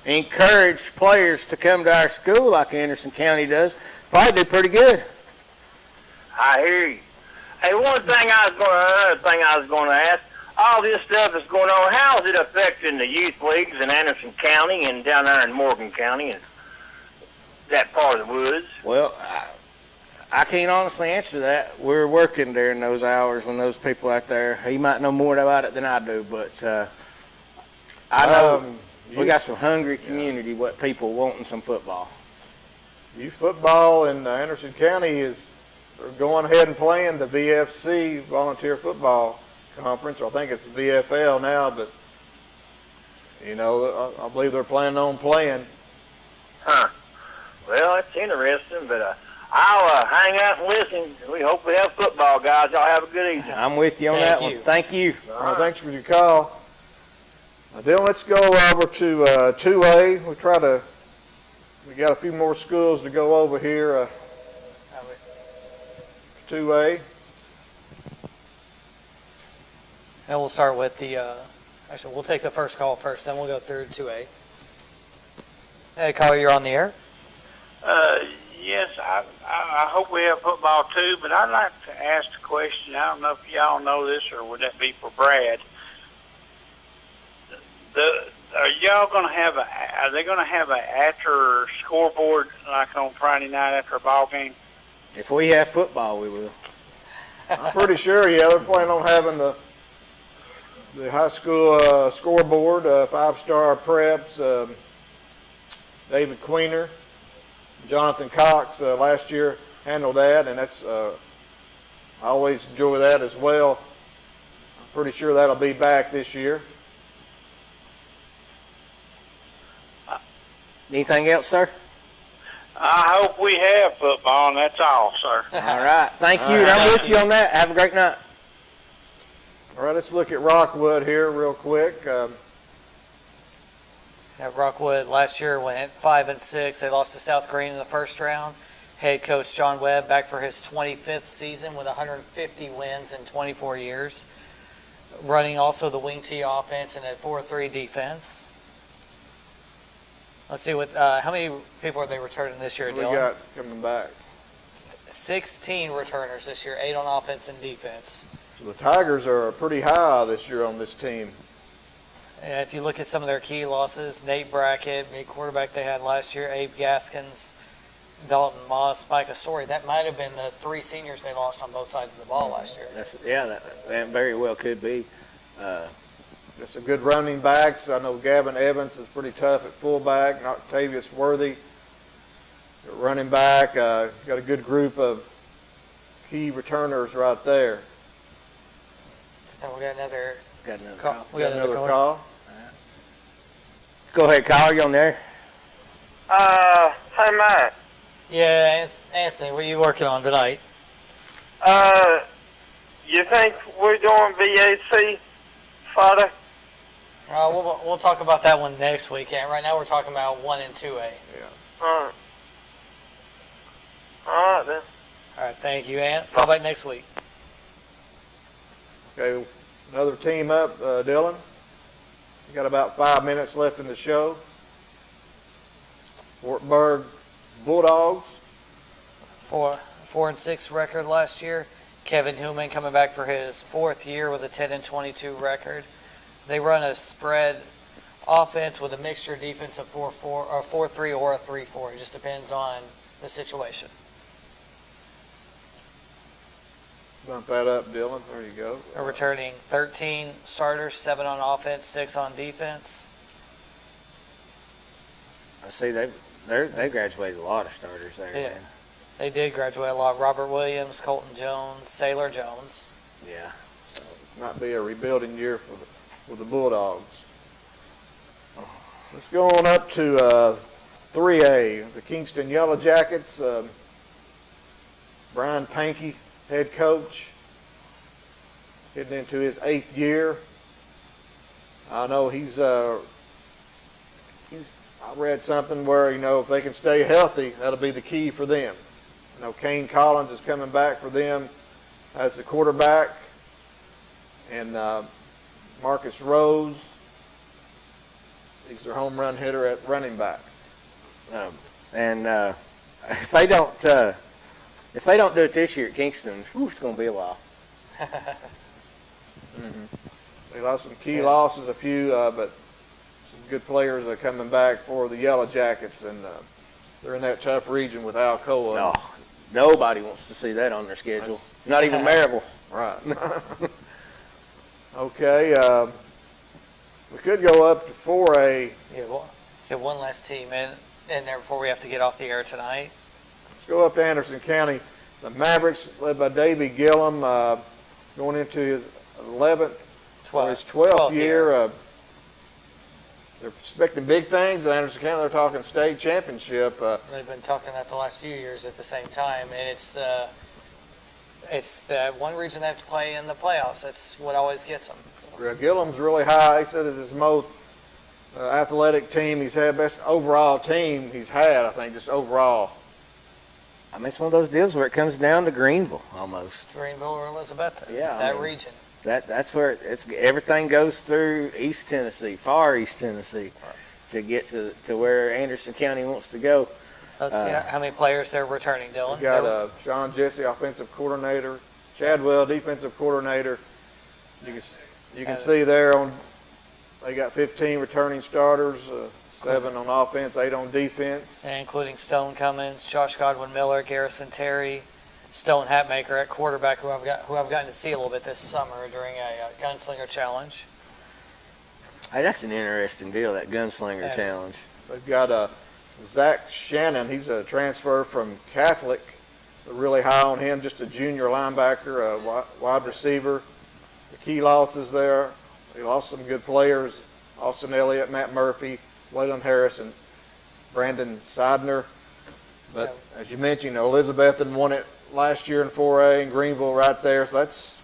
encourage players to come to our school like Anderson County does, probably do pretty good. I hear you. Hey, another thing I was going to ask, all this stuff that's going on, how is it affecting the youth leagues in Anderson County and down there in Morgan County and that part of the woods? Well, I can't honestly answer that. We're working during those hours when those people out there, he might know more about it than I do, but I know we got some hungry community, what people wanting some football. Youth football in Anderson County they're going ahead and playing the VFC Volunteer Football Conference. I think it's the VFL now, but, I believe they're planning on playing. Huh. Well, that's interesting, but I'll hang out and listen. We hope we have football, guys. Y'all have a good evening. I'm with you on that one. Thank you. All right, thanks for your call. Dylan, let's go over to 2A. We got a few more schools to go over here. 2A. And we'll start with actually, we'll take the first call first, then we'll go through 2A. Hey, caller, you're on the air. Yes, I hope we have football too, but I'd like to ask a question. I don't know if y'all know this, or would that be for Brad? Are y'all going to have are they going to have a after scoreboard like on Friday night after a ball game? If we have football, we will. I'm pretty sure, yeah, they're planning on having the high school scoreboard, 5-star preps, David Queener, Jonathan Cox last year handled that, and that's I always enjoy that as well. I'm pretty sure that'll be back this year. Anything else, sir? I hope we have football, and that's all, sir. All right. Thank you. And I'm with you on that. Have a great night. All right, let's look at Rockwood here real quick. At Rockwood last year went 5-6. They lost to South Green in the first round. Head coach John Webb back for his 25th season with 150 wins in 24 years. Running also the wing T offense and a 4-3 defense. Let's see how many people are they returning this year, Dylan? We got coming back 16 returners this year, 8 on offense and defense. So the Tigers are pretty high this year on this team. And if you look at some of their key losses, Nate Brackett, big quarterback they had last year, Abe Gaskins, Dalton Moss, Micah Story. That might have been the 3 seniors they lost on both sides of the ball last year. That very well could be. Got some good running backs. I know Gavin Evans is pretty tough at fullback. Octavius Worthy at running back. Got a good group of key returners right there. And we got another call. We got another call. Go ahead, caller. You on there? Hey, Matt. Yeah, Anthony, what are you working on tonight? You think we're doing BAC, Father? We'll talk about that one next week. And right now we're talking about 1 and 2A. All right, then. All right, thank you, Ant. Call back next week. Okay, another team up, Dylan. You got about 5 minutes left in the show. WARTBURG Bulldogs. 4-6 record last year. Kevin Heumann coming back for his 4th year with a 10-22 record. They run a spread offense with a mixture defense of 4-4 or 4-3 or a 3-4. It just depends on the situation. Bump that up, Dylan. There you go. They're returning 13 starters, 7 on offense, 6 on defense. I see they graduated a lot of starters there. Yeah, Man. they did graduate a lot. Robert Williams, Colton Jones, Sailor Jones. Yeah. So might be a rebuilding year for the Bulldogs. Let's go on up to 3A, the Kingston Yellow Jackets. Brian Pankey, head coach, heading into his 8th year. I know I read something where, if they can stay healthy, that'll be the key for them. Kane Collins is coming back for them as the quarterback, and Marcus Rose, he's their home run hitter at running back. If they don't do it this year at Kingston, it's going to be a while. They lost some key losses, a few, but some good players are coming back for the Yellow Jackets, and they're in that tough region with Alcoa. No, nobody wants to see that on their schedule. Not even Maryville. Right. Okay, we could go up to 4A. Yeah, well, get one last team in there before we have to get off the air tonight. Let's go up to Anderson County. The Mavericks, led by Davey Gillum, going into his 12th year. They're expecting big things at Anderson County. They're talking state championship. They've been talking that the last few years at the same time, and it's the one region they have to play in the playoffs. That's what always gets them. Gillum's really high. He said it's his most athletic team he's had, best overall team he's had, I think, just overall. I mean, it's one of those deals where it comes down to Greenville almost. Greenville or Elizabeth, yeah, that region. That's where everything goes through East Tennessee, far East Tennessee, to get to where Anderson County wants to go. Let's see how many players they're returning, Dylan. We got Sean Jesse, offensive coordinator, Chadwell, defensive coordinator. You can see there they got 15 returning starters, 7 on offense, 8 on defense. And including Stone Cummins, Josh Godwin Miller, Garrison Terry, Stone Hatmaker at quarterback, who I've gotten to see a little bit this summer during a Gunslinger Challenge. Hey, that's an interesting deal, that Gunslinger Challenge. They've got Zach Shannon. He's a transfer from Catholic. They're really high on him, just a junior linebacker, a wide receiver. The key losses there, they lost some good players, Austin Elliott, Matt Murphy, Waylon Harris, and Brandon Seidner. But as you mentioned, Elizabethton won it last year in 4A, and Greenville right there. So that's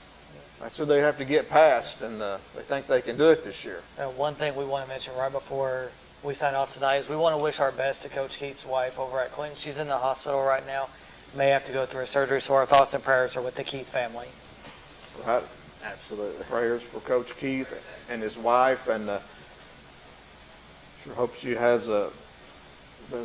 who they have to get past, and they think they can do it this year. One thing we want to mention right before we sign off tonight is we want to wish our best to Coach Keith's wife over at Clinton. She's in the hospital right now, may have to go through a surgery, so our thoughts and prayers are with the Keith family. Right. Absolutely. Prayers for Coach Keith and his wife, and sure hope she does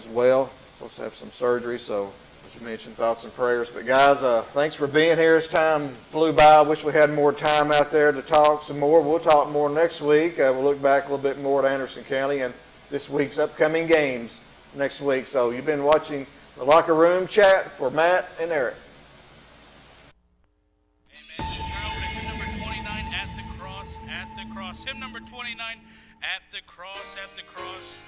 well. Supposed to have some surgery, so as you mentioned, thoughts and prayers. But guys, thanks for being here. As time flew by, I wish we had more time out there to talk some more. We'll talk more next week. We'll look back a little bit more at Anderson County and this week's upcoming games next week. So you've been watching the Locker Room Chat for Matt and Eric. Hymn number 29, at the cross, at the cross.